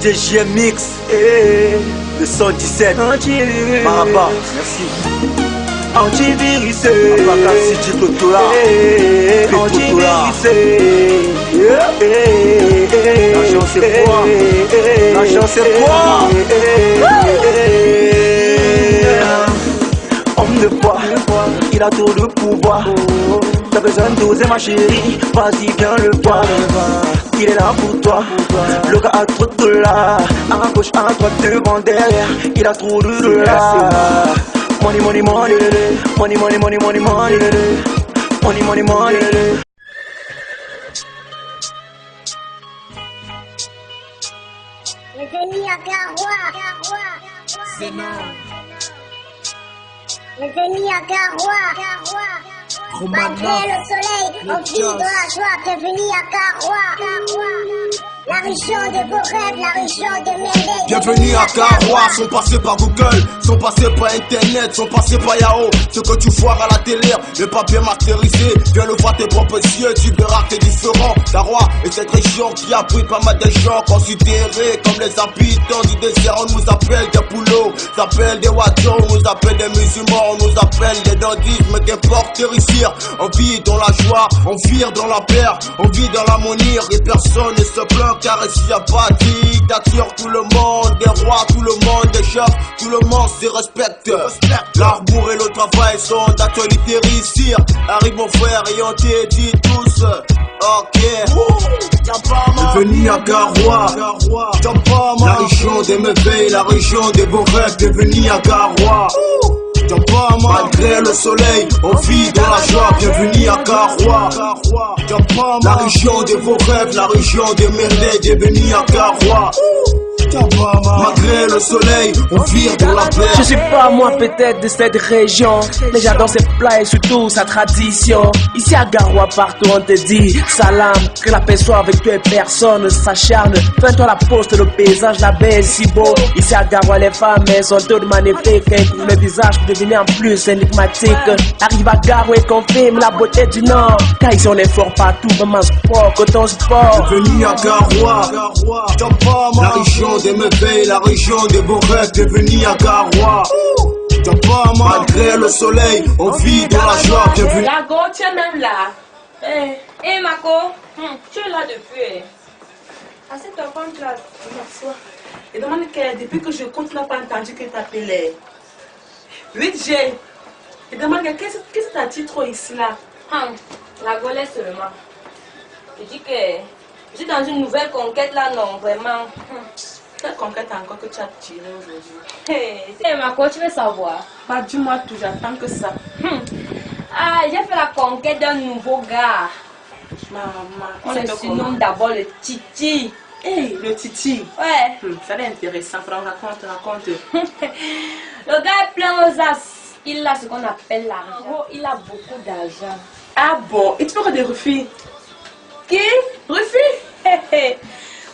DJ JMX, le 117, Maraba, merci. Antivirus, Abakassi Djikotola, antivirus, l'argent c'est quoi? L'argent c'est quoi? Homme de poids, il a trop de pouvoir. T'as besoin d'oser ma chérie, vas-y viens le voir. Il est là pour toi, le gars a trop de dollars. À gauche, à droite, devant, derrière, il a trop de dollars. Money, money, money, money, money, money, money, money, money, money, money. Les ennemis à Garoua, C'est non. les ennemis à Garoua. Malgré le soleil, on vit dans la joie. Bienvenue à Garoua. La région de vos rêves, la région de mes rêves. Bienvenue à Garoua, sont passés par Google, sont passés par Internet, sont passés par Yahoo. Ce que tu vois à la télé n'est pas bien masterisé. Viens le voir tes propres yeux, tu verras que t'es différent. Garoua est cette région qui abrite pas mal de gens considérés comme les habitants du désert. On nous appelle des poulots, on s'appelle des wadjons, on nous appelle des musulmans, on nous appelle des dandistes, mais qu'importe ici. On vit dans la joie, on vit dans la paix, on vit dans l'harmonie et personne ne se plaint. Car ici y'a pas de dictature, tout le monde est roi, tout le monde est chef, tout le monde se respecte. L'arbour et le travail sont d'actualité ici. Arrive mon frère et on te dit tous, ok. Bienvenue à Garoua, la région des merveilles, la région des beaux rêves. Bienvenue à Garoua. Malgré le soleil, on vit dans la joie. Bienvenue à Garoua, la région de vos rêves, la région des merveilles. Bienvenue à Garoua. Malgré le soleil, on vit dans la paix. Je suis pas moi peut-être de cette région, mais j'adore ses plats et surtout sa tradition. Ici à Garoua, partout on te dit salam, que la paix soit avec toi et personne ne s'acharne. Fais-toi la poste, le paysage, la baie est si beau. Ici à Garoua, les femmes elles sont toutes magnifiques, pour le visage pour devenir en plus énigmatique. Arrive à Garoua et confirme la beauté du Nord, car ici on est fort partout, même en sport, coton sport. Bienvenue à Garoua, la région des merveilles, la région des beaux rêves. Bienvenue à Garoua. Malgré le soleil, on vit dans la joie. Bienvenue. La go, tu es même là. Eh, Mako, tu es là depuis. Assieds-toi, prends place. M'assois. Et demande que depuis que je compte, tu n'as pas entendu que t'appelais. 8G. Et demande qu'est-ce que t'as dit trop ici là? La golette seulement. Je dis que je suis dans une nouvelle conquête là, non, vraiment. Quelle conquête encore que tu as tiré aujourd'hui? C'est Mako, tu veux savoir? Pas dis-moi tout, j'attends que ça. J'ai fait la conquête d'un nouveau gars. Maman, On le surnomme d'abord le Titi. Hey, le Titi. Ouais. Ça a l'air intéressant, raconte. Le gars est plein aux as. Il a ce qu'on appelle l'argent. Il a beaucoup d'argent. Ah bon? Et tu fais des refus? Qui? Refus?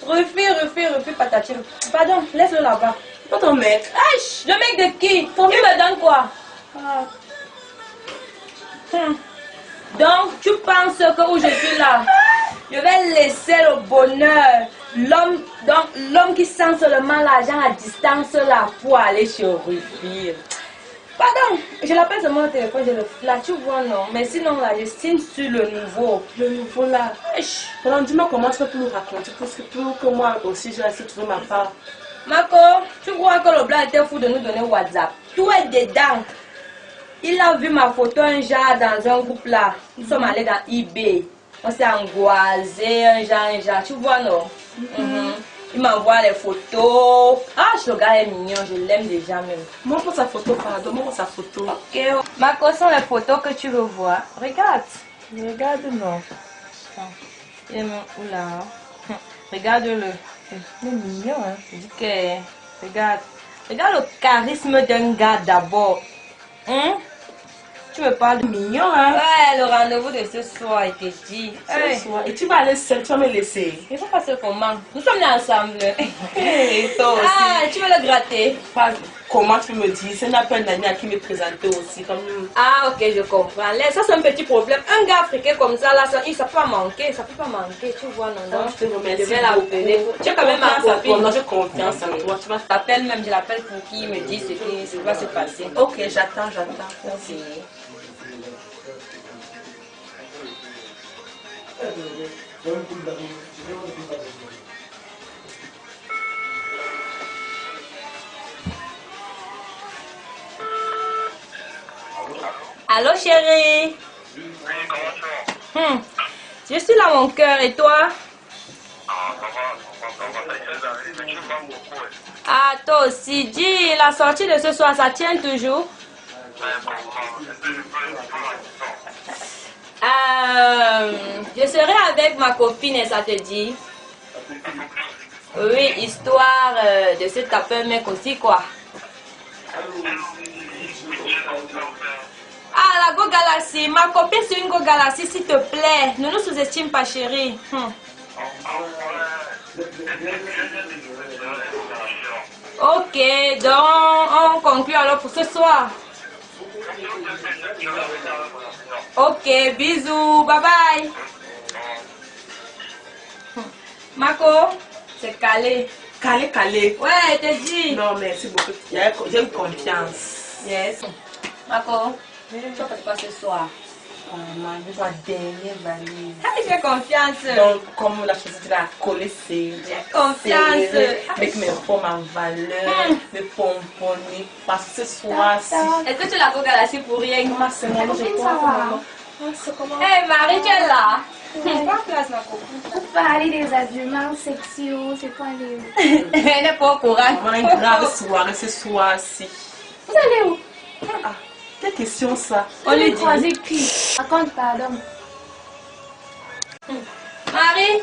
Refus, patati. Pardon, laisse-le là-bas. Pas ton mec. Aïe, le mec de qui? Il me donne quoi? Donc, tu penses que où je suis là, je vais laisser le bonheur, l'homme qui sent seulement l'argent à distance là pour aller sur Rufy. Pardon, je l'appelle seulement au téléphone, je le flatte, tu vois non, mais sinon là, je signe sur le nouveau. Le nouveau là. Alors dis-moi comment tu peux nous raconter pour que moi aussi je laisse trouver ma part. Mako, tu crois que le blanc était fou de nous donner WhatsApp? Tout est dedans. Il a vu ma photo un genre dans un groupe là. Nous sommes allés dans eBay. On s'est angoissé, un genre, tu vois non? Il m'envoie les photos. Ah, ce gars est mignon, je l'aime déjà même. Montre sa photo, pardon, montre sa photo. Ok, Mako, sont les photos que tu veux voir. Regarde. Regarde, non. Il est où là? Regarde-le. Il est mignon, hein. Je dis que. Regarde. Regarde le charisme d'un gars d'abord. Tu me parles de mignon, hein? Ouais, le rendez-vous de ce soir était dit. Ce soir. Et tu vas aller seul, tu vas me laisser. Il faut passer comment? Nous sommes nés ensemble. Et toi aussi. Ah, tu veux le gratter? Pas. comment tu me dis? C'est un peu un ami à qui me présenter aussi. Comme... Ah, ok, je comprends. Là, ça, c'est un petit problème. Un gars africain comme ça, là, ça peut pas manquer. Ça peut pas manquer, tu vois, non? Non, je te remercie. Je vais l'appeler. Tu as quand même ma copine. Non, j'ai confiance en toi. Tu m'appelles même, je l'appelle pour qu'il me dise ce qui va se passer. Ok, j'attends. Merci. Allô, chérie? Oui, comment tu vas? Je suis là, mon cœur, et toi? Ah, ça va. Mais tu me manques beaucoup. Ah, toi aussi, dis, la sortie de ce soir, ça tient toujours? Je serai avec ma copine et ça te dit? Oui, histoire de se taper un mec aussi, quoi. Ah, la Go Galaxy, ma copine c'est une Go Galaxy, s'il te plaît. Ne nous sous-estime pas, chérie. Ok, donc on conclut alors pour ce soir. Ok, bisous, bye bye. Marco, c'est calé. Calé. Ouais, t'es dit. Non, merci beaucoup. J'ai eu confiance. Yes. Marco, tu vas faire quoi ce soir? Maman, je dois dernière valise. Ah, j'ai confiance. Donc, comme la chose tu l'as collé, c'est confiance. avec mes formes en valeur, mes pompons, parce que ce soir-ci. Est-ce que tu l'as Galaxy pour rien? Maman, c'est moi, je crois. Hey, Marie, tu es là? Prends place, ma copine. Pour parler des habillements sexuels, c'est quoi les... Elle n'est pas au courant. Maman, une grave soirée ce soir-ci. Vous allez où? Ah, quelle question ça? On lui dit. Croisé qui? Raconte, pardon. Marie?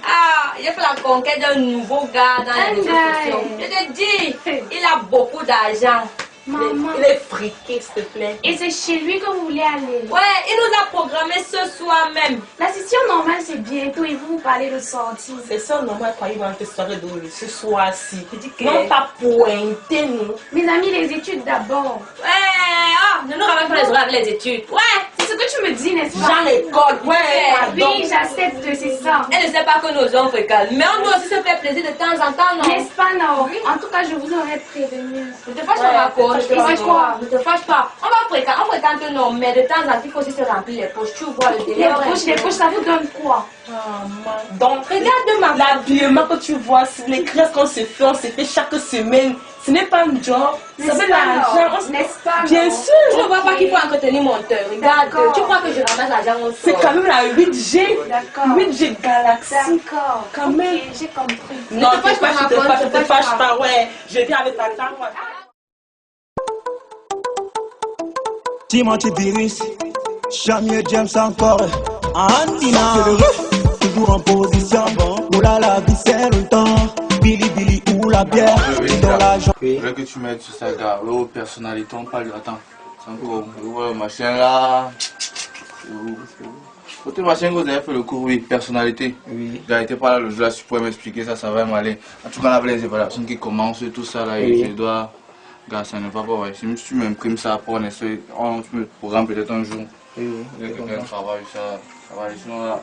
Ah, j'ai fait la conquête d'un nouveau gars dans les réseaux sociaux. Je te dis, il a beaucoup d'argent. Maman. Il est friqué, s'il te plaît. Et c'est chez lui que vous voulez aller? Ouais, il nous a programmé ce soir même. La session normale, c'est bientôt et vous parlez de sortie. C'est ça, normal, quand il va te soirée de ce soir-ci. Non, pas pointer, nous. Mes amis, les études d'abord. Ouais, ne nous ramène pas les oreilles avec les études. Ouais, c'est ce que tu me dis, n'est-ce pas? Jean l'école, ouais, pardon. Oui, j'accepte, c'est ça. Elle ne sait pas que nos hommes fréquentent. Mais on doit aussi se faire plaisir de temps en temps, non? N'est-ce pas, non? Oui. En tout cas, je vous aurais prévenu. Ne te fâche pas, ma cause. Ne te fâche pas. On fréquente non, mais de temps en temps, il faut aussi se remplir les poches. Tu vois le délire. Les poches, ça vous donne quoi? Donc, regarde l'habillement que tu vois, les crèches qu'on se fait chaque semaine. Ce n'est pas un job, ça fait l'argent. N'est-ce pas? Bien sûr. Je ne vois pas qu'il faut entretenir mon cœur. Regarde, tu crois que je ramasse l'argent au sol? C'est quand même la 8G. D'accord. 8G Galaxy. D'accord. Quand même. J'ai compris. Non, ne te fâche pas, ouais. Je viens avec ta tante. Team antivirus, jamais James encore. Andina, toujours en position. Oula la vie c'est le temps. Billy ou la bière. Dans la jambe. Je veux que tu mettes sur ça, gars. Le personnalité, on parle. Attends, c'est un peu le machin là. C'est où? Côté machin, vous avez fait le cours, oui, personnalité. Oui. Gars, il était pas là le jour là, si tu pourrais m'expliquer ça, ça va m'aller. En tout cas, on a les évaluations qui commencent, tout ça là, et je dois. Gars, ça ne va pas, ouais. Si tu m'imprimes ça après, on me programme peut-être un jour. Oui. Quelqu'un travaille, ça va aller. Sinon là,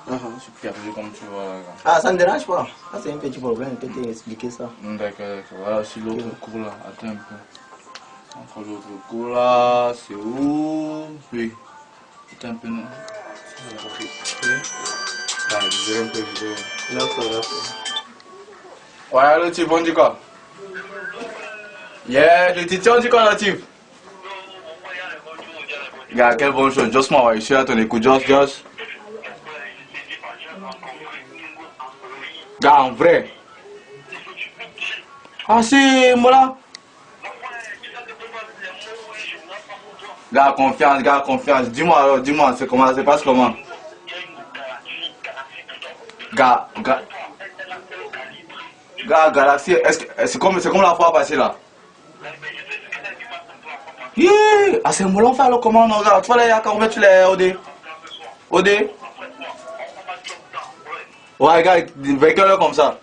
je suis perdu comme tu vois là, gars. Ah, ça ne dérange pas. Ça, c'est un petit problème. Je peux t'expliquer ça. D'accord. Voilà aussi l'autre cours là. Attends un peu. Encore l'autre cours là. C'est où? Oui. Attends un peu, non? Oui. Allez, je vais un peu vidéo. Non, ça va. Ouais, le type, on dit quoi? Yeah, le titre, on dit quoi, le type? Gars, quelle bonne chose. Just moi, ouais, je suis là, ton écoute, just. Gars, en vrai. Ah, c'est moi là. Gars, confiance. Dis-moi alors, dis-moi, c'est comment, ça se passe comment? Gars, Galaxy, c'est comme la fois passée là. Yeah! Ah, c'est moi là, on fait alors comment, non, gars? Tu vois là, il y a quand tu les OD? Ouais, gars, avec comme ça.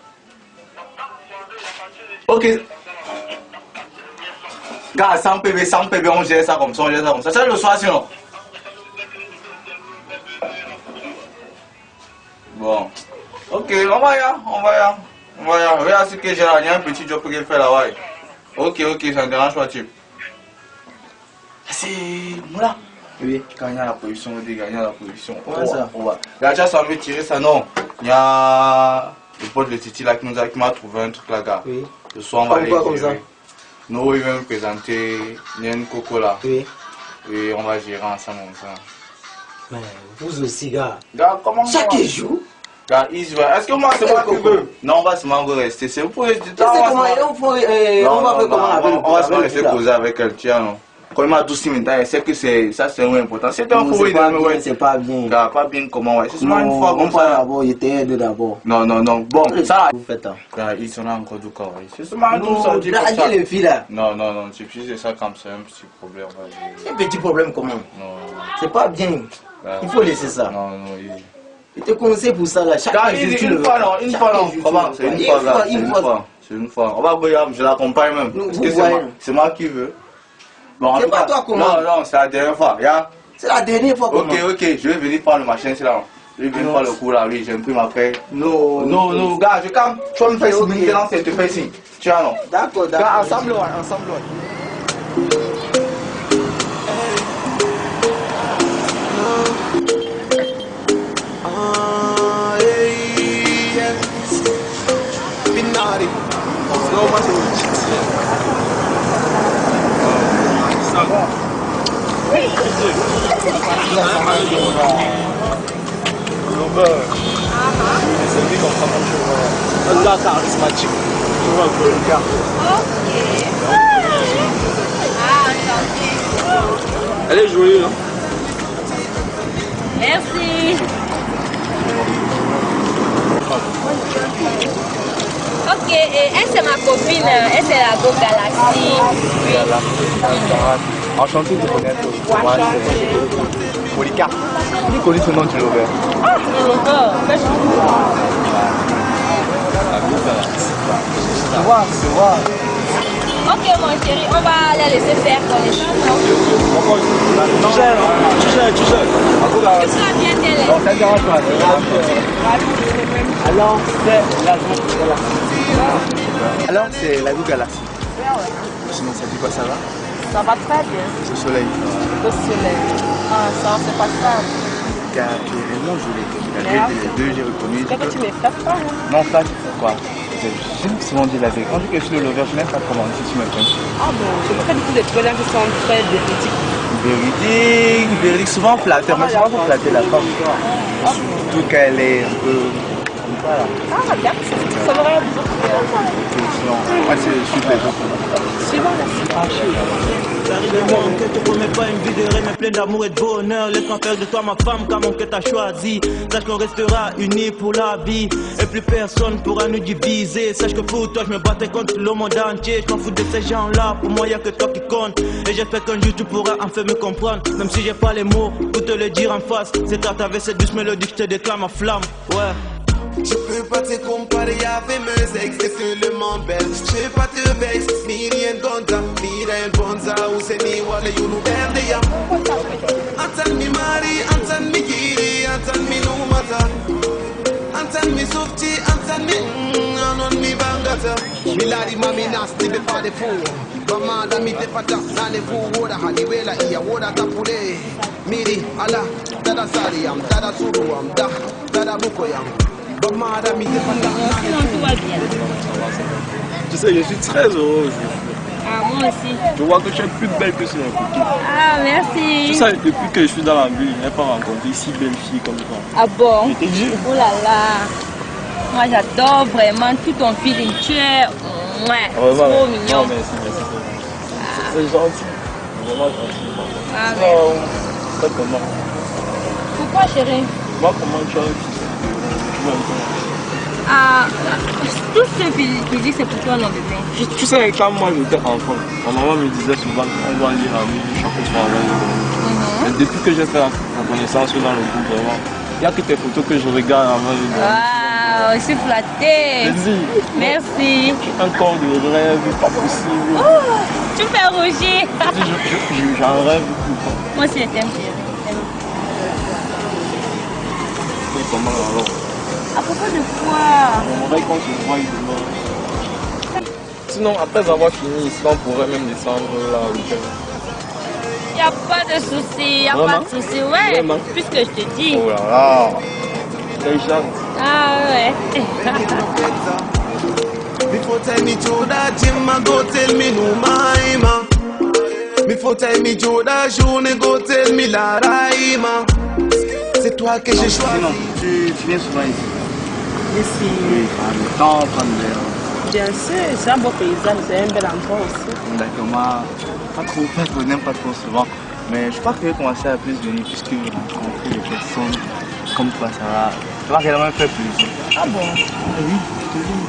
Ok. Gars, 100 PB, on gère ça comme ça, C'est le soir sinon. Bon. Ok, on va y aller. Regarde ce que j'ai là, il y a un petit job que je fais là-bas. Ok, ça ne dérange pas, type. C'est Moula. Oui. Quand il y a la position, on dit gagner la position. Comment ça? On va. Là, tu as semblé tirer ça, non? Il y a le pote de Titi là qui m'a trouvé un truc là, gars. Oui. Le soir, on va aller. Comme ça? Nous, il va me présenter Nien Coco là. Oui. Oui, on va gérer ensemble ça. Mais vous aussi, gars. Gars, comment ça? Chaque jour? Gars, est-ce que moi, c'est moi qui veux? Non, on va seulement rester. C'est vous pouvez dire. On va se rester causer avec elle, tiens, non. Quand il m'a tout si maintenant, c'est que ça c'est vraiment important. C'est un problème. C'est pas bien. Gars, pas bien comment, ouais. C'est seulement une fois comme ça. D'abord, il était aidé d'abord. Non. Bon, ça. Vous faites ça. Gars, ils sont là encore du corps. C'est seulement tout ça. Non, les filles là. Non. C'est ça comme c'est un petit problème. Un petit problème comment? Non. C'est pas bien. Il faut laisser ça. Non. Il te conseille pour ça là. Chaque jour, une fois non. Comment? C'est une fois. On va voir, je l'accompagne même. Parce que c'est moi qui veux. Bon, c'est pas toi comment? Non, c'est la dernière fois. C'est la dernière fois comment? Ok, je vais venir prendre le machin, c'est là. Je vais venir prendre le coup là, oui, j'ai un peu après. Non, gars, tu vas me faire signe, maintenant c'est te faire signe. Tu vois non? D'accord. Gars, ensemble. Un gars charismatique. Tu vois un peu le gars. Elle est jolie, non? Merci. Ok, elle c'est ma copine, elle c'est la Go Galaxy. Enchanté de connaître. Moi, c'est Polycarpe. Qui connaît ce nom du Lover? Ah, le Lover. Tu vois. Ok, mon chéri, on va la laisser faire dans les chambres. Tu gères. Qu'est-ce que tu vas bien télé? Non, ça ne dérange pas. Alors, c'est la Go Galaxy. Sinon, ça dit quoi, ça va? Ça va très bien. Le soleil. Le soleil. Ah, ça, c'est pas grave. Car tu es vraiment jolie. Les deux, j'ai reconnu. C'est que tu me fais pas, hein? Non, ça, tu fais quoi? J'aime souvent dire la vérité. Quand je dis que je suis le Lover, je n'aime pas comment si tu me connais. Ah bon, je me fais du coup des problèmes qui sont très véridiques. Véridique, souvent flatteur. Mais souvent pour flatter la femme. Surtout qu'elle est un peu. Voilà. Ah, bien, ça m'aurait beaucoup. Moi, c'est super. Suivant la Arrive-moi, que te promets pas une vie de rêve, mais plein d'amour et de bonheur. Laisse-moi faire de toi ma femme, car mon cœur t'a choisi. Sache qu'on restera unis pour la vie, et plus personne pourra nous diviser. Sache que pour toi, je me battrai contre le monde entier. Je m'en fous de ces gens-là, pour moi, y'a que toi qui compte. Et j'espère qu'un jour tu pourras enfin me comprendre. Même si j'ai pas les mots pour te le dire en face. C'est à travers cette douce mélodie que je te déclare ma flamme. Ouais. Je peux pas te comparer avec mes ex, c'est seulement belle. Je peux pas te vexer, ni rien gonza, ni rien bonza, ou c'est ni wale you no bende ya. Antan mi mari, antan mi giri, antan mi numata, antan mi softi, antan mi anon mi bangata. Milari mami nasty be pa de fool. Bamada mi te pata, nane fu woda hadiwela iya woda tapule. Miri ala, dada sariam, dada suruam, dada bukoyam. Tu sais, je suis très heureux aujourd'hui. Ah, moi aussi. Je vois que tu es plus belle que sur la photo. Ah, merci. Tu sais, depuis que je suis dans la ville, je n'ai pas rencontré si belle fille comme toi. Ah bon? Je t'ai dit. Oh là là. Moi, j'adore vraiment tout ton feeling. Tu es trop mignon. Non, merci. C'est gentil. Vraiment gentil. Ah, merci. Comment? Pourquoi, chérie? Moi, comment tu as réussi? Ah, tout ce que dit c'est pour toi, non, bébé. Tu sais, quand moi j'étais enfant, ma maman me disait souvent qu'on doit lire la Bible chaque soir avant de dormir. Mais depuis que j'ai fait la connaissance dans le groupe, vraiment, il n'y a que tes photos que je regarde avant de dormir. Waouh, je suis flattée. Merci. J'ai un corps de rêve, pas possible. Oh, tu me fais rougir. J'en rêve tout le temps. Moi aussi, je t'aime, chérie. Et comment alors? À propos de quoi? On va quand se voit demain. Sinon, après avoir fini ici, on pourrait même descendre là au week-end. Y a pas de souci, y a pas de souci, ouais. Vraiment? Puisque je te dis. Oh là là. Déjà. Ah ouais. Before tell me Joe that Jim go tell me no maima. Before tell me Joe that journée go tell me la raima. C'est toi que j'ai choisi. Non, tu viens souvent ici. Ici. Oui, prendre le temps, prendre l'air. Bien sûr, c'est un beau paysage, c'est un bel endroit aussi. D'accord, moi, pas trop, je n'aime pas trop souvent. Mais je crois que je vais commencer à plus venir puisque rencontrer des personnes comme toi, ça va réellement me faire plaisir. Ah bon? Oui, je te dis.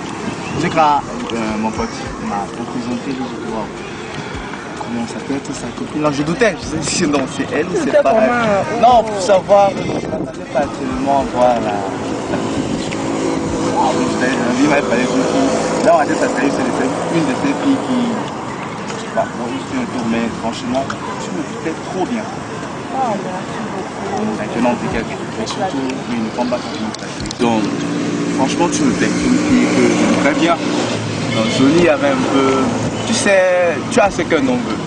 Tu sais quand mon pote m'a présenté, je dis waouh, comment ça peut être sa copine? Non, je doutais, je me suis dit non, c'est elle ou c'est pas elle. Non, pour savoir, je ne m'attendais pas tellement à voir la il m'avait parlé d'une fille. Là, on a dit que ça serait une de ces filles qui. Bah, bon, je suis un tour, mais franchement, tu me fais trop bien. Oh, merci beaucoup. Maintenant, t'es quelqu'un. Mais surtout, oui, ne prends pas sur mon statut. Donc, franchement, tu me plais. Une fille que j'aime très bien. Donc, jolie, avec un peu. Tu sais, tu as ce qu'un homme veut.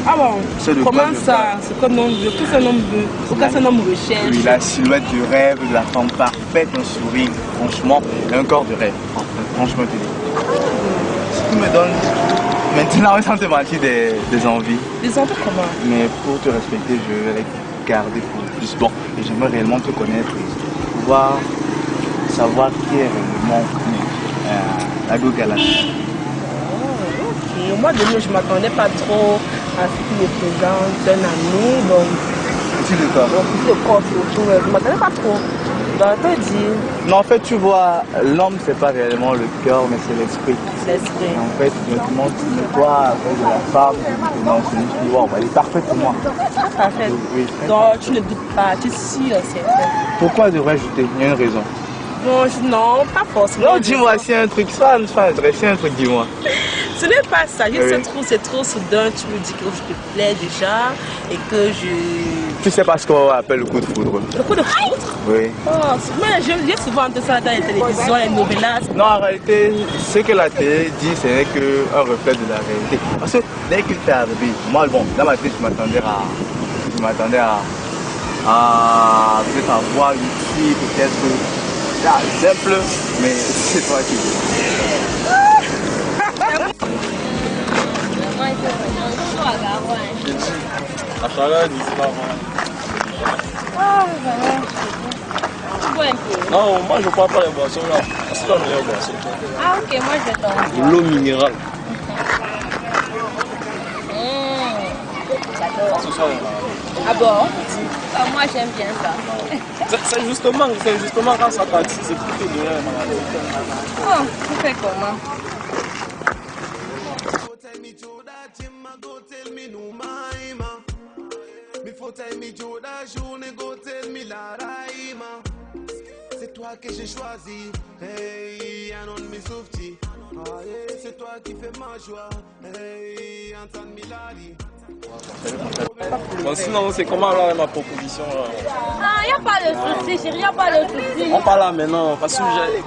Ah bon? Comment ça? C'est comme homme veut. Qu'est-ce qu'un homme veut? Pourquoi c'est un homme recherche? Oui, la silhouette du rêve, de la femme parfaite, un sourire, franchement, un corps de rêve. Franchement, tu dis. Ce qui me donne maintenant, sans te mentir, des envies. Des envies comment? Mais pour te respecter, je vais les garder pour plus. Bon, et j'aimerais réellement te connaître et pouvoir savoir qui est réellement la Go Galaxy. Ok, moi de nous, je ne m'attendais pas trop à ce qu'il me présente un ami, donc... Petit de corps. Petit de corps surtout, je ne m'attendais pas trop. Donc, te dire... Non, en fait, tu vois, l'homme, c'est pas réellement le cœur, mais c'est l'esprit. L'esprit. En fait, maintenant, toi, avec la femme, non, c'est juste que, wow, elle est parfaite pour moi. Parfaite. Oui. Donc, tu ne doutes pas, tu es sûr, c'est vrai. Pourquoi devrais-je douter? Il y a une raison. Non, pas forcément. Non, dis-moi, si un truc, soit un truc, dis-moi. Ce n'est pas ça, c'est trop soudain, tu me dis que je te plais déjà et que je... Tu sais pas ce qu'on appelle le coup de foudre? Le coup de foudre? Oui. Oh, mais je lis souvent de ça dans les télévisions, les novellas. Non, en réalité, ce que la télé dit, ce n'est qu'un reflet de la réalité. Parce que dès que tu es arrivé, moi, bon, dans ma tête, je m'attendais à peut-être avoir une fille, peut-être simple, mais c'est toi qui veux. La chaleur disparaît. Tu bois un peu? Non, moi je ne bois pas les boissons là. C'est la meilleure boisson. Ah ok, moi je vais t'en... L'eau minérale. J'adore. Ce soir, Ah bon? Moi j'aime bien ça. c'est justement quand ça t'attire, c'est pour te donner la maladie. Oh, tu fais comment? C'est toi que j'ai choisi. Hey, un nom de mes souftis. C'est toi qui fais ma joie. Hey, Antoine Miladi. Bon, sinon, c'est comment alors ma proposition là? Ah, y a pas de souci, chérie, y a pas de souci. On parle là maintenant, parce que j'ai...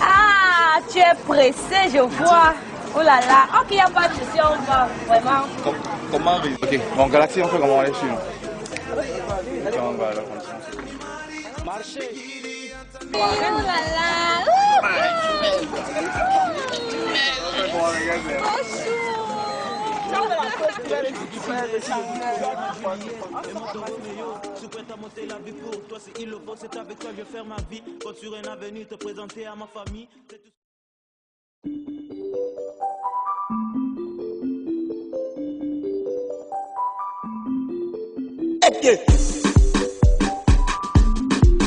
Ah, tu es pressé, je vois. Oh là là, ok, y a pas de souci, on va vraiment. Comment arriver? Ok, bon, Galaxy, on fait comment on est sûr. Ok, on va à la condition. Marché. Oh là là. Souhaite à monter la vie pour toi, si il le faut, c'est avec toi, je vais faire ma vie. Compte sur un avenir, te présenter à ma famille.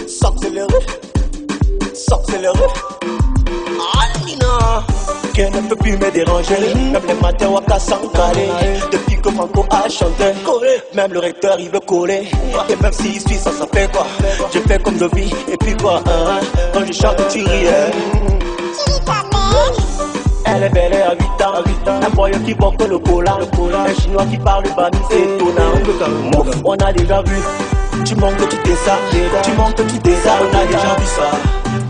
S'accélérer, Alina. Aucun ne peut plus me déranger. Même les matins, Waka sans caler. Depuis que Franco a chanté, même le recteur il veut coller. Et même s'il suit ça, ça fait quoi? Je fais comme je vis, et puis quoi, quand je chante, tu ris. Elle est belle et à 8 ans. Un boy qui porte le cola. Un chinois qui parle bami, c'est étonnant. On a déjà vu. Tu manques de tout ça. Tu manques de tout ça. On a déjà vu ça.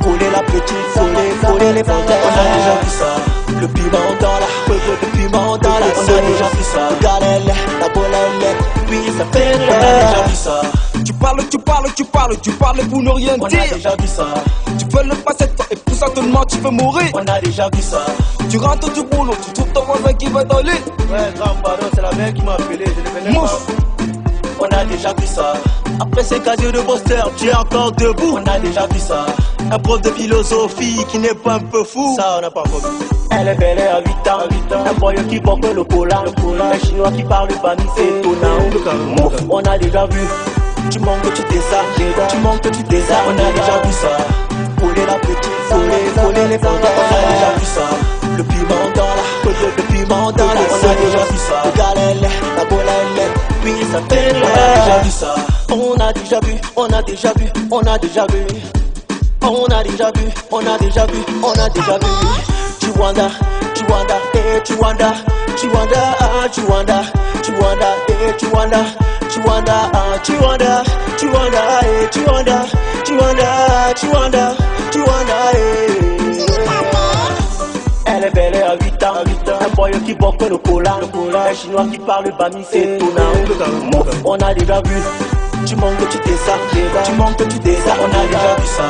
Coller la petite, coller les fontaines. On a déjà vu ça. Le piment dans la, le piment dans la. On a déjà vu ça. Galère, la bolette, oui ça fait rire. On a déjà vu ça. Tu parles pour ne rien dire. On a déjà vu ça. Tu veux le passer toi et pour ça seulement tu veux mourir. On a déjà vu ça. Tu rentres du boulot, tu trouves ton voisin qui va dans le lit. Ouais, grand pardon, c'est la mère qui m'a appelé, je ne venais pas. On a déjà vu ça. Après ces casiers de poster, tu es encore debout. On a déjà vu ça. Un prof de philosophie qui n'est pas un peu fou. Ça, on n'a pas encore vu. Elle est belle à 8 ans. Un boy qui porte le cola. Un chinois qui parle bami, c'est étonnant. On a déjà vu. Tu manques de tout ça. Tu manques de tout ça. On a déjà vu ça. Coller la petite, coller les fontaines. On a déjà vu ça. Le piment dans la, le piment dans la. On a déjà vu ça. Le galère, la bolette, oui ça fait rire. On a déjà vu ça. On a déjà vu, on a déjà vu, on a déjà vu. On a déjà vu, on a déjà vu, on a déjà vu. Chiwanda, eh Chiwanda, ah Chiwanda, eh Chiwanda, ah Chiwanda, eh Chiwanda, eh. Elle est belle et à 8 ans. Un boy qui porte le cola. Un chinois qui parle bami, c'est étonnant. On a déjà vu. Tu manques de tout ça. Tu manques de tout ça. On a déjà vu ça.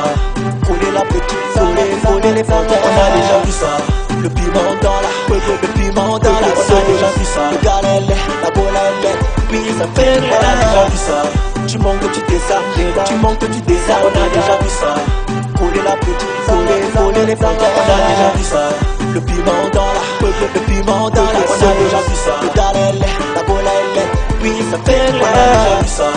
Coller la petite, coller les fontaines. On a déjà vu ça. Le piment dans la, le piment dans la. On a déjà vu ça. Le galère, la bolette, oui ça fait rire. On a déjà vu ça. Tu manques de tout ça. Tu manques de tout ça. On a déjà vu ça. Coller la petite, coller les fontaines. On a déjà vu ça. Le piment dans la, le piment dans la. On a déjà vu ça. Le galère, la bolette, oui ça fait rire. On a déjà vu ça.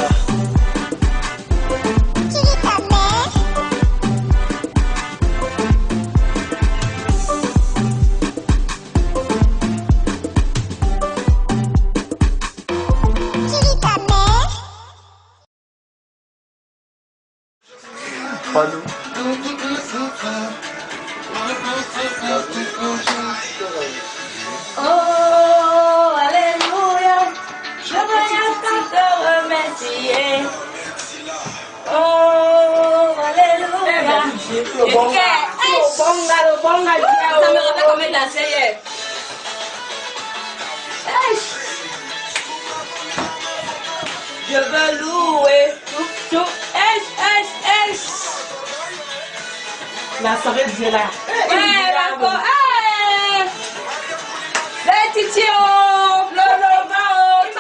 Oh, alléluia, je viens te remercier. Oh, alléluia. Ça me rappelle comme une dansée. Je veux louer. La soirée de là. Ouais, d'accord. Le titio, le lobao, le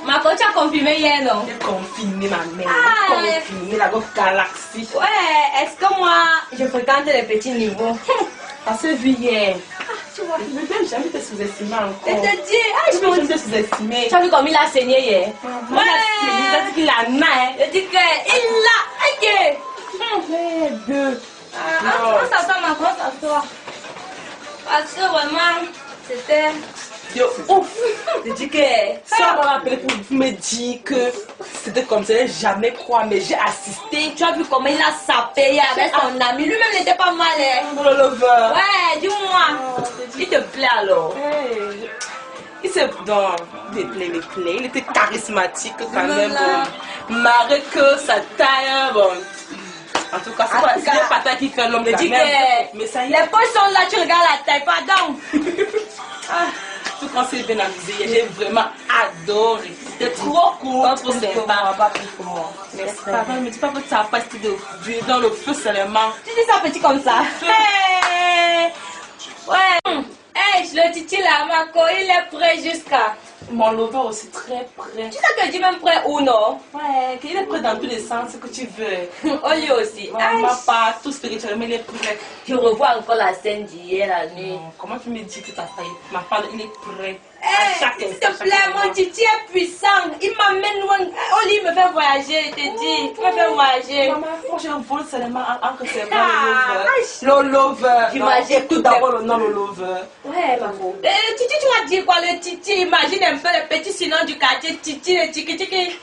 Marco, tu as confirmé hier, non? J'ai confirmé ma mère. Confirmé la grosse galaxie. Ouais, est-ce que moi, je fréquente les petits niveaux? Parce que vu hier. Tu vois, je ne vais jamais te sous-estimer encore. Je te dis, je ne vais jamais te sous-estimer. Tu as vu comme il a saigné hier? Ouais, il a dit qu'il a main. Je dis qu'il a aïe. Deux. Comment ça se passe, comment ça se passe? Parce que vraiment, c'était... Yo, ouf! Je dis que ça m'a rappelé pour me dire que c'était comme ça, je jamais croire, mais j'ai assisté. Tu as vu comment il a sapé avec son ami, lui-même n'était pas mal. Dans le lover. Ouais, dis-moi. Il te plaît alors? Hey. Il s'est dans des plaies, il était charismatique quand même. Marre que sa taille, bon. En tout cas, c'est pas ta qui fait l'homme. Je dis que mais ça y est. Les poches sont là, tu regardes la taille, pardon. Tout quand c'est bien amusé, j'ai vraiment adoré. C'était trop cool, trop sympa. Pas plus que moi. Merci. Pardon, mais tu peux pas ça pas de dans le feu seulement. Tu dis ça petit comme ça. Hey. Ouais. Hey, le titi là, Marco, il est prêt jusqu'à. Mon lover aussi très prêt. Tu sais que je dis même prêt ou non? Ouais, qu'il est prêt dans tous les sens que tu veux. Oh, lui aussi. Maman, pas tout spirituellement, il est prêt. Je revois encore la scène d'hier la nuit. Comment tu me dis que ta faille? Ma femme, il est prêt. S'il te plaît, mon Titi est puissant. Il m'amène loin. Au lit, il me fait voyager, je te dis. Il me fait voyager. Maman, moi j'ai un vol seulement entre ses bras le lover. J'imagine tout d'abord le nom le lover. Ouais, maman. Titi, tu vas dire quoi le Titi? Imagine un peu le petit surnom du quartier. Titi, le tiki tiki.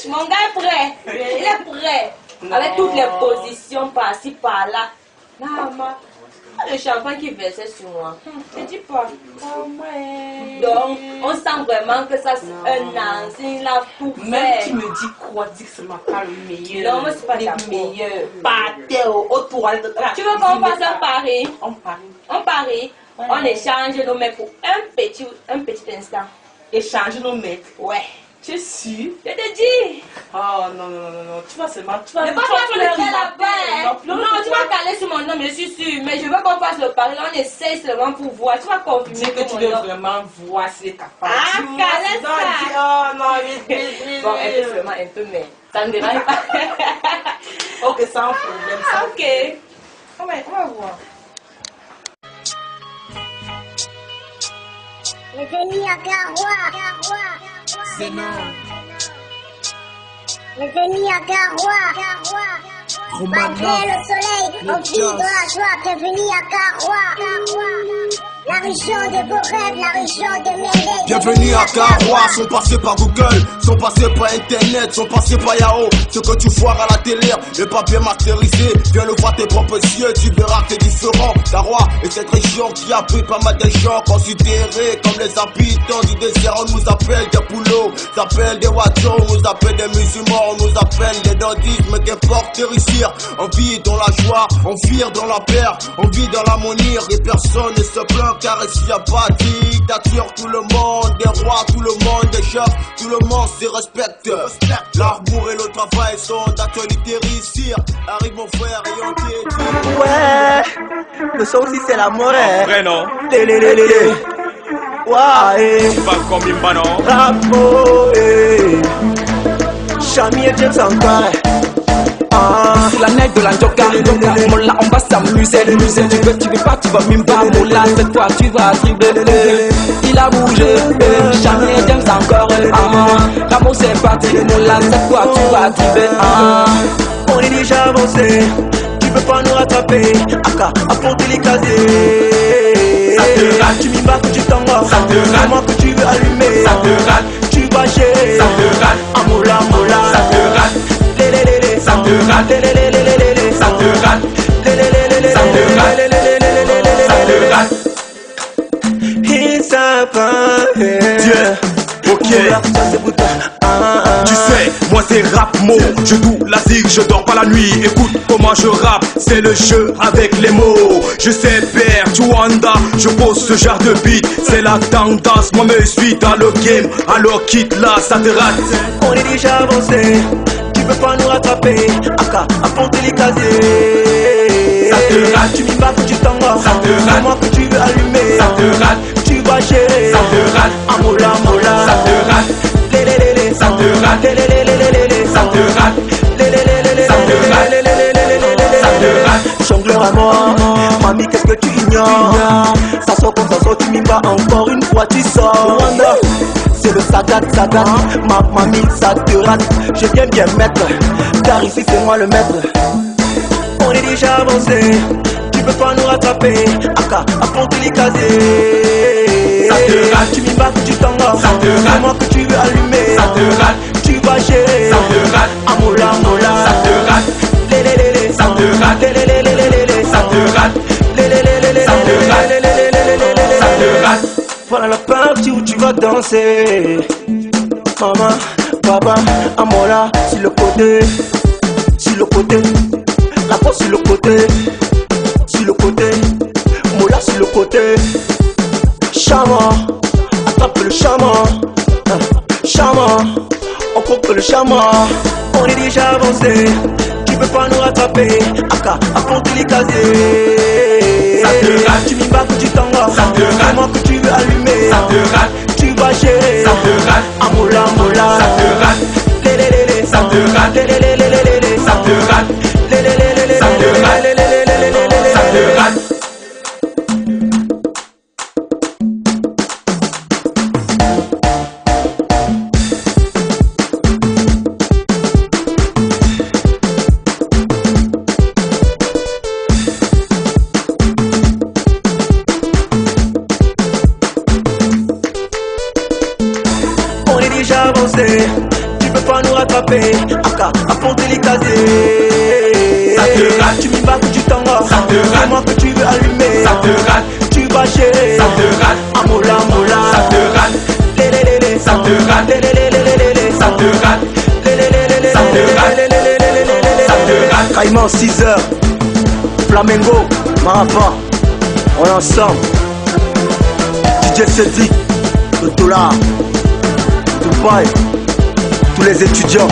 Mon gars est prêt. Il est prêt. Avec toutes les positions par-ci, par-là. Maman. Le champagne qui versait sur moi. Je dis pas. Donc, on sent vraiment que ça c'est un ancien, il a tout fait. Même tu me dis quoi, dis que ce n'est pas le meilleur. Non, mais c'est pas le meilleur. Partez au toilette. Tu veux qu'on fasse un pari? On parie. On parie. Ouais. On échange nos mecs pour un petit instant. Échanger nos mecs? Ouais. Tu es sûr? Je te dis. Oh non. Tu vas seulement. Ne pas pleurer là-bas. Non, tu vas caler sur mon nom, je suis sûre. Mais je veux qu'on fasse le pari. On essaye seulement pour voir. Tu vas confirmer que tu veux vraiment voir si les capable. Ah, caler ça. Oh non, vite. Bon, un peu seulement, un peu, mais ça ne dérange pas. Ok, sans problème. Ah, ok. On va voir. Les ennemis à Garoua. C'est non. Les ennemis à Garoua. Malgré le soleil, on vit dans la joie. Bienvenue à Garoua. La région des beaux rêves, la région des merveilles. Bienvenue à Garoua, sont passés par Google, sont passés par Internet, sont passés par Yahoo. Ce que tu vois à la télé, le papier masterisé, viens le voir tes propres yeux, tu verras que t'es différent. Garoua est cette région qui a pris pas mal de gens considérés comme les habitants du désert. On nous appelle des poulots, on s'appelle des watchos, on nous appelle des musulmans, on nous appelle des nordistes, mais qu'importe réussir. On vit dans la joie, on vit dans la paix, on vit dans l'harmonie et personne ne se plaint. Car ici y'a pas de dictature, tout le monde des rois, tout le monde des chefs, tout le monde se respecte. L'amour et le travail sont d'actualité ici. Arrive mon frère et on t'est Ouais, le son aussi c'est l'amour. Vrai non? Ouais. Pas comme Imba non? Rapo, Chami et James encore. C'est la neige de la Njoka. Mola, on va s'amuser. Tu veux pas, tu vas même pas. Mola, cette fois tu vas dribbler. Il a bougé, Chami et James encore. Ramos c'est parti. Mola, cette fois tu vas dribbler. On est déjà avancé. Tu peux pas nous rattraper. Aka, apporter les casiers. Ça te rate. Tu m'y bats que tu t'en vas. Ça te rate. Comment que tu veux allumer. Ça te rate. Tu vas gérer. Ça te rate. Mola. Ça te rate. Ça te rate. Ça te rate. Ça te rate. Il s'appelle. Ok. Tu sais, moi c'est rap mot. Je joue la zig, je dors pas la nuit. Écoute comment je rappe, c'est le jeu avec les mots. Je sais faire du Wanda, je pose ce genre de beat. C'est la tendance, moi me suis dans le game. Alors quitte là, ça te rate. On est déjà avancé. Tu peux pas nous rattraper. Aka, apporter les casiers. Ça te rate. Tu m'y bats que tu t'en vas. Ça te rate. Comment que tu veux allumer. Ça te rate. Tu vas gérer. Ça te rate. Mola. Ça te rate. Ça te rate. Ça te rate. Ça te rate. Jongleur à moi. Mamie, qu'est-ce que tu ignores? Ça sort comme ça sort, tu m'y bats encore une fois, tu sors. C'est le sagat, ma mamie, ça te rate. Je viens bien mettre, car ici c'est moi le maître. On est déjà avancé, tu peux pas nous rattraper. Aka, apporter les casiers. Ça te rate. Tu m'y bats que tu t'en vas. Ça te rate. Comment que tu veux allumer. Ça te rate. Tu vas gérer. Ça te rate. Mola. Ça te rate. Ça te rate. Ça te rate. Ça te rate. Voilà la partie où tu vas danser. Maman, papa, Amola, sur le côté. La peau sur le côté. Mola sur le côté. Chaman, attrape le chaman. On coupe le chaman. On est déjà avancé. Tu peux pas nous rattraper. Aka, apporter les casiers. Ça te rate. Tu m'y bats que tu t'en vas. Ça te rate. Comment que tu veux allumer. Ça te rate. Tu vas gérer. Ça te rate. Mola. Ça te rate. Ça te rate. Ça te rate. Ça te rate. Ça te rate. là, à porter les casiers. Ça te rate. Tu m'y vas que tu t'en vas. Ça te rate. C'est moi que tu veux allumer. Ça te rate. Tu vas gérer. Ça te rate. Amola, mola. Ça te rate. Ça te rate. Ça te rate. Ça te rate. Ça te rate. Caïman 6h. Flamengo, Marapa. On est ensemble. DJ Cédric, le dollar, Dubaï, tous les étudiants.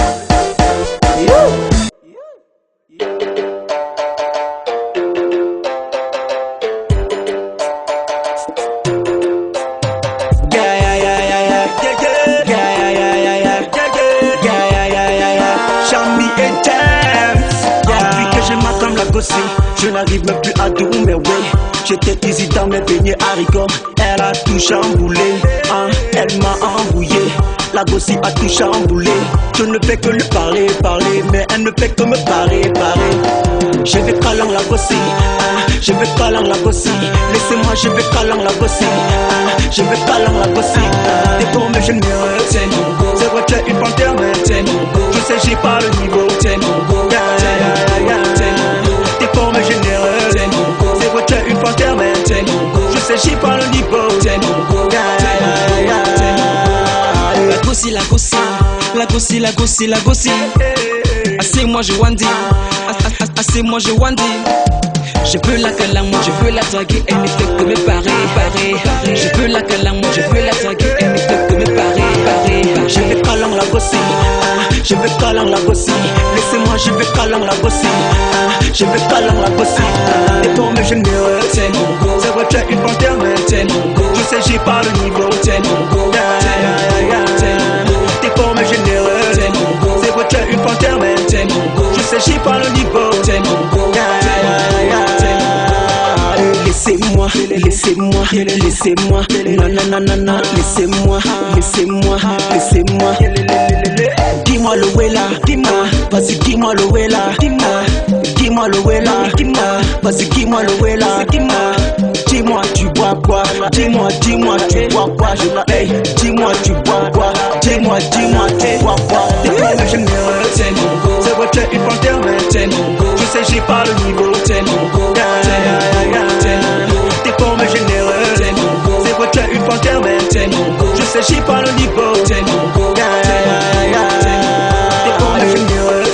Je n'arrive même plus à tout, mais ouais. J'étais easy dans mes beignets haricots. Elle a tout chamboulé, hein, elle m'a embrouillé. La gossie a tout chamboulé. Je ne fais que lui parler, mais elle ne fait que me parler. Je vais calant la gossie, hein, je vais calant la gossie. Laissez-moi, je vais calant la gossie, hein, je vais calant la gossie. T'es pour me générer, c'est vrai, tu es une panthère, mais je sais, j'ai pas le niveau. T'es pour me générer, c'est vrai, tu es une panthère, mais je sais, j'ai pas le niveau. La gossie. Assez moi je wandi, assez moi je wandi. Je veux la calam, je veux la draguer, elle ne fait que me parer. Je veux la calam, je veux la draguer, elle ne fait que me parer. Je vais calant la gossie, je vais calant la gossie. Laissez-moi, je vais calant la gossie, je vais calant la gossie. T'es pour me générer, c'est vrai, tu es une panthère, mais je sais, j'ai pas le niveau. T'es pour me générer, c'est vrai, tu es une panthère, mais je sais, j'ai pas le niveau. Laissez-moi, nanana, laissez-moi. Dis-moi le way là, vas-y dis-moi le way là, dis-moi le way là, vas-y dis-moi le way là, dis-moi tu bois quoi, dis-moi tu bois quoi, je la hey, dis-moi tu bois quoi, dis-moi tu bois quoi. T'es pas le généreux, c'est vrai tu es une panthère, mais je sais j'ai pas le niveau. T'es pour me généreux, c'est vrai tu es une panthère, mais je sais j'ai pas le niveau. T'es pour me généreux,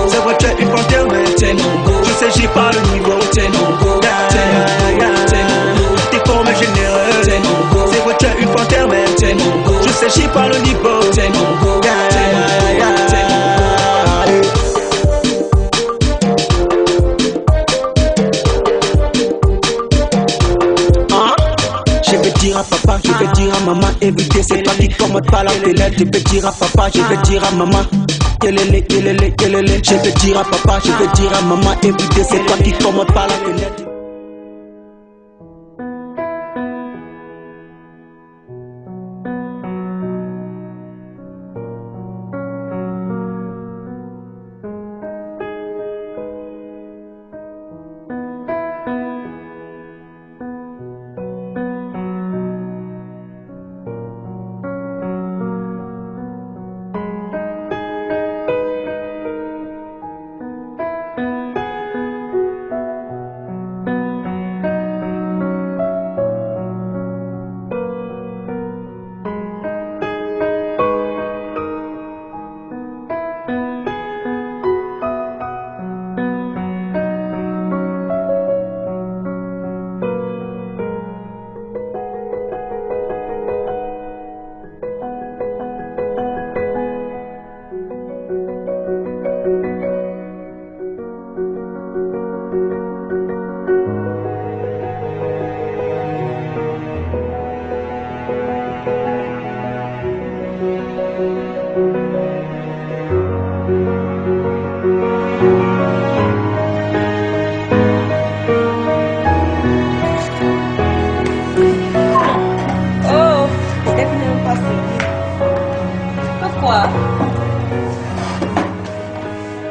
c'est vrai tu es une panthère, mais je sais j'ai pas le niveau. T'es pour me généreux, c'est vrai tu es une panthère, mais je sais j'ai pas le niveau. Papa, je vais dire à maman, éviter c'est toi qui commande pas la télé. Je vais dire à papa, je vais dire à maman. Kelele. Je vais dire à papa, je vais dire à maman, éviter c'est toi qui commande pas la télé.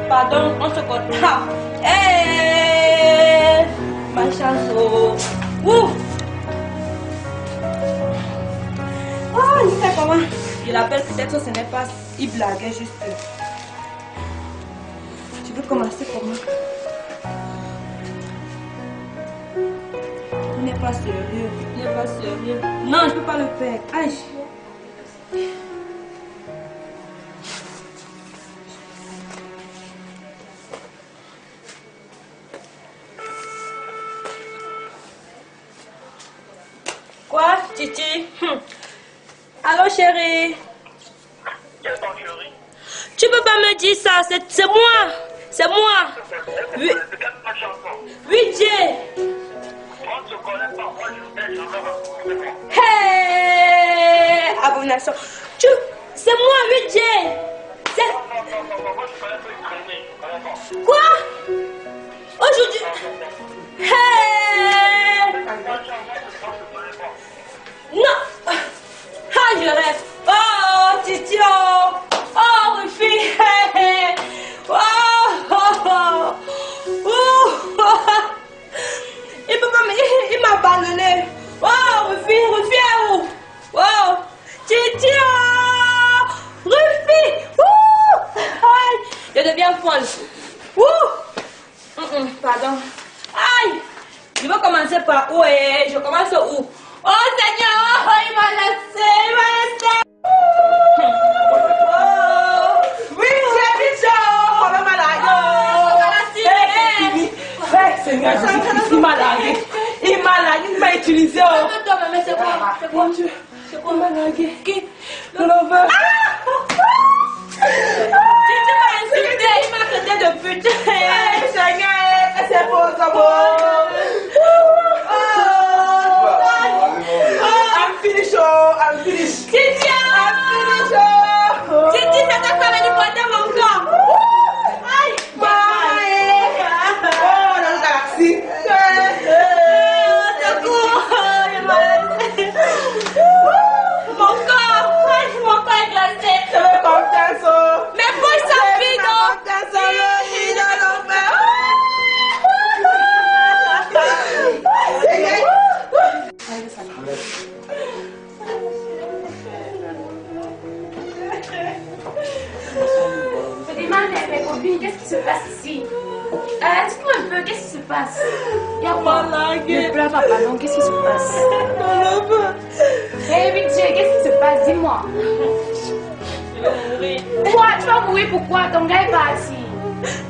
Pardon, on se connaît. Hey, ma chance. Ouf. Oh, il fait comment? Il appelle peut-être ce n'est pas. Il blaguait juste. Tu veux commencer comment? Il n'est pas sérieux. Il n'est pas sérieux. Non, je ne peux pas le faire. Aïe. Quoi, Titi? Allô, chérie? Quel temps, chérie? Tu peux pas me dire ça, c'est moi. C'est moi. Oui. DJ. Hey, abomination. C'est moi, 8J. Quoi? Aujourd'hui. Hey. Non. Ah, je rêve. Oh, Titi. Oh, Rufi. Hey. Oh, oh, oh. Il m'a abandonné. Oh, Rufi est où? Oh, Titi. Rufi. Je deviens folle. Pardon. Aïe. Je vais commencer par où? Je commence où? Oh, Seigneur. Oh, il m'a laissé. Oui, j'ai dit ça. On est malade. Seigneur, il m'a largué. Il m'a utilisé. Mais c'est quoi? C'est quoi? C'est quoi? Il m'a largué. Qui? Le lover. Tu m'as insulté. Il m'a traité de pute. Seigneur, c'est bon, c'est bon. I'm finished. I'm finished. Titi, I'm finished. Titi, c'est ta femme qui portait mon corps. Aïe. Mon corps est glacé. Je veux confiance. Mais pour sa fille, non. Je demande à mes copines qu'est-ce qui se passe ici. Dites-moi un peu, qu'est-ce qui se passe? Il y a quoi? Ne pleure pas, pardon, qu'est-ce qui se passe? Hey, Big J, qu'est-ce qui se passe? Dis-moi. Je vais mourir. Quoi? Tu vas mourir pourquoi? Ton gars est parti.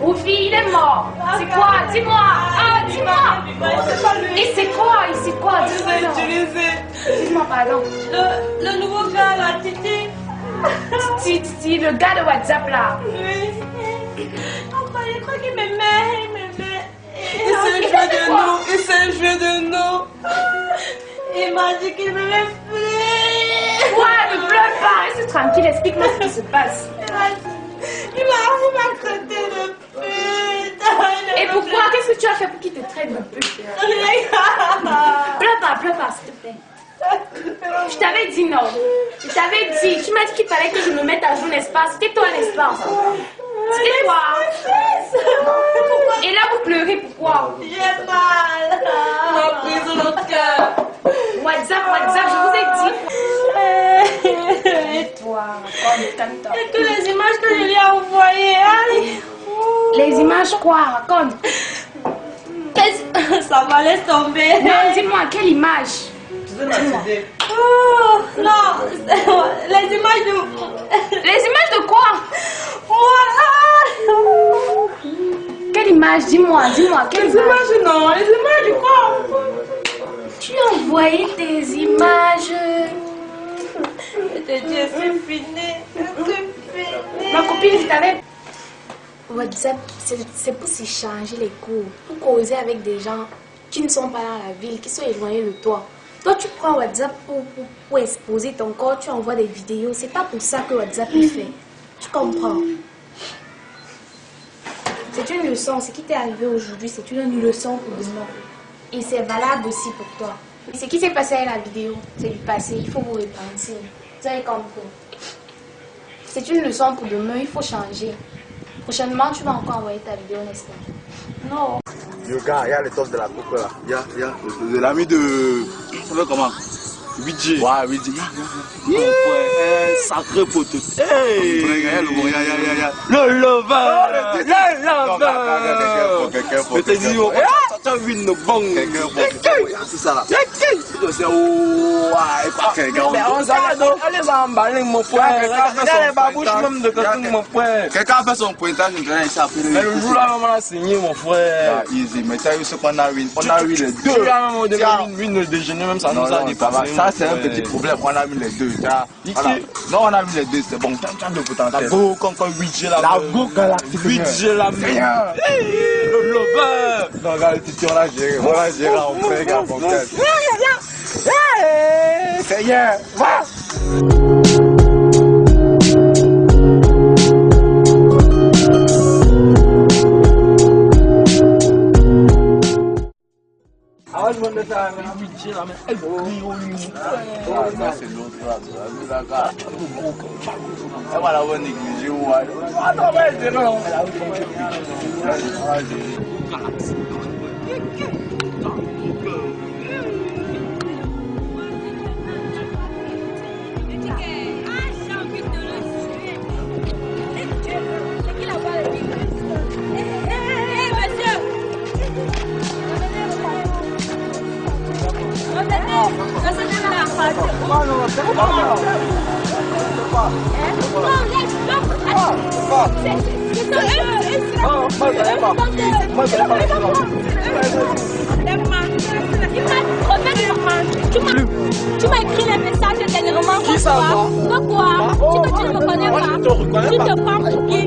Rufi, il est mort. C'est quoi? Dis-moi. Ah, dis-moi. Et c'est quoi? Dis-moi. Dis-moi, pardon. Le nouveau gars, là, Titi. Titi, le gars de WhatsApp, là. Oui. Enfin, je crois qu'il m'aimait. Il s'est joué de nous. Il m'a dit qu'il m'aimait plus. Quoi? Ne pleure pas. Reste tranquille. Explique-moi ce qui se passe. Il m'a traité de pute. Et pourquoi? Qu'est-ce que tu as fait pour qu'il te traite de pute? Pleure pas, s'il te plaît. Je t'avais dit non. Je t'avais dit. Tu m'as dit qu'il fallait que je me mette à jour, n'est-ce pas? C'était toi, n'est-ce pas? C'était toi. Et là, vous pleurez, pourquoi? J'ai mal. Ma prise dans notre cœur. WhatsApp, je vous ai dit. Et toi, calme-toi. Et toutes les images que je lui ai envoyées. Les images quoi? Raconte. Ça va, laisse tomber. Non, dis-moi, quelle image? Oh, non, les images de... Les images de quoi? Voilà. Quelle image? Dis-moi, quelle image? Non, les images de quoi? Tu as envoyé tes images. Je te dis, c'est fini. Ma copine, je t'avais... WhatsApp, c'est pour s'échanger les cours, pour causer avec des gens qui ne sont pas dans la ville, qui sont éloignés de toi. Toi, tu prends WhatsApp pour exposer ton corps, tu envoies des vidéos. C'est pas pour ça que WhatsApp est fait. Tu comprends? C'est une leçon. Ce qui t'est arrivé aujourd'hui, c'est une leçon pour demain. Et c'est valable aussi pour toi. Et ce qui s'est passé avec la vidéo, c'est du passé. Il faut vous repentir. Vous avez compris? C'est une leçon pour demain. Il faut changer. Prochainement, tu vas encore envoyer ta vidéo, n'est-ce pas? Non. Yo, gars, il y a le top de la coupe là. Il y a l'ami de. Ça fait comment? 8J. Ouais, 8J. Sacré poteau. Hey! Le lover! Mais t'es dit, tu as vu nos bons. C'est ça là. C'est on les a emballés, mon frère. Regarde les babouches même de Katung, mon frère. Quelqu'un a fait son pointage, je vais ici après. Mais le jour là, maman a signé, mon frère. Easy, mais tu as vu ce qu'on a win. On a win les deux. Tu as même win le déjeuner, même ça nous a dépassé. Ça, c'est un petit problème. On a win les deux. Non, on a win les deux, c'est bon. Tu as de potentiel. La go, encore 8G la la go galactique. 8G la main. Le lover. Non, regarde, on l'a géré. On l'a géré en vrai, gars, mon frère. Seigneur, va! Ah ouais, je me dis ça, mais 8G la main. Elle crie au lit. Ça, c'est l'autre là. Elle va l'avoir négligé ou quoi? Ah non, mais c'est non. Elle a eu comme Tu m'as écrit les messages dernièrement. Qui ça va? De quoi? Tu ne me connais pas. Tu te prends pour qui?